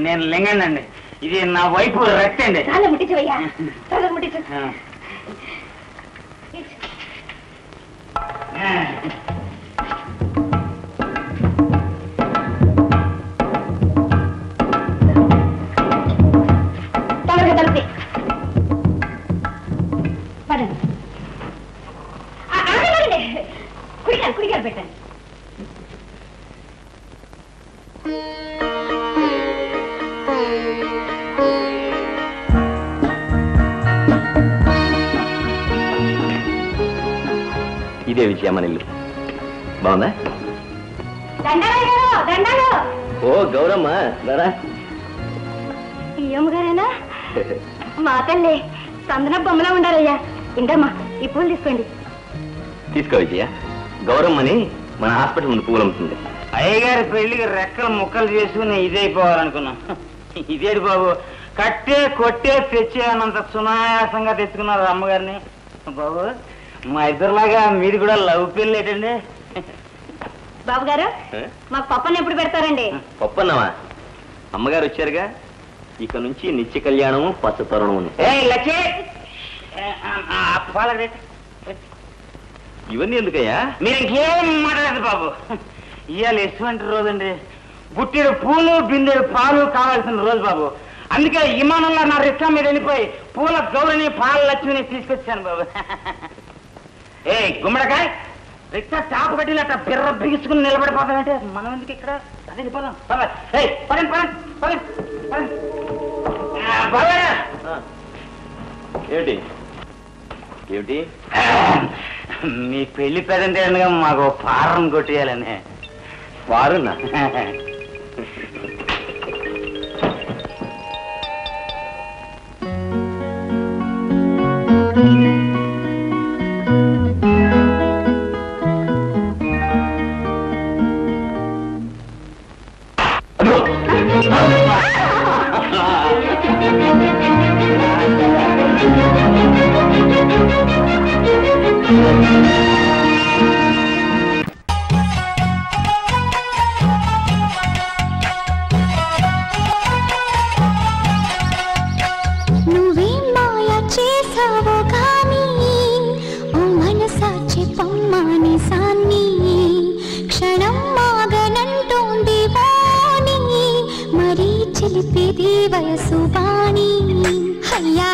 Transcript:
నేను లింగండి. ఇది నా వైపు రక్తండి. ముట్టించవయ్యా, ముట్టించు. తొందరగా తలుపు పడండి. కుడికారు పెట్టండి. ఇదే విజయమ్మ ఇల్లు. బాగుందా? దండాలు. ఓ గౌరమ్మ, రా. ఈ అమ్మగారేనా? మా తల్లి సందన బొమ్మలా ఉండాలయ్యా. ఇంకమ్మా ఈ పూలు తీసుకోండి. తీసుకో విజయ. గౌరమ్మని మన హాస్పిటల్ ముందు పూలు అమ్ముతుంది. అయ్యగారి పెళ్లికి రెక్కలు ముక్కలు చేసుకుని ఇదైపోవాలనుకున్నాం. ఇదేడు బాబు, కట్టే కొట్టే తెచ్చేయనంత సునాయాసంగా తెచ్చుకున్నారు అమ్మగారిని. బాబు, మా ఇద్దరులాగా మీరు కూడా లవ్ పెళ్ళి ఏంటండి? బాబు గారు, మాకు పప్పని ఎప్పుడు పెడతారండి? పప్పన్నావా? అమ్మగారు వచ్చారుగా, ఇక నుంచి నిత్య కళ్యాణము పచ్చ తరుణము. ఇవన్నీ ఎందుకయ్యా? మీరు ఇంకేం మాట్లాడదు బాబు. ఇవాళ ఎటువంటి రోజండి. బుట్టెడు పూలు బిందెడు పాలు కావాల్సిన రోజు బాబు. అందుకే విమానంలో నా రిక్షా మీద వెళ్ళిపోయి పూల గౌరని పాల లక్ష్మిని తీసుకొచ్చాను బాబు. ఏ గుమ్మడికాయ, రిక్షా చాపు కట్టినట్ట బిర్ర బిగుసుకుని నిలబడిపోతానంటే మనం ఎందుకు ఇక్కడ? అదే పోదాం. ఏమిటి ఏమిటి? మీ పెళ్లి పెదంటే మాకు ఫారం కొట్టేయాలని. వారున్నా? వయసు బాణి అయ్యా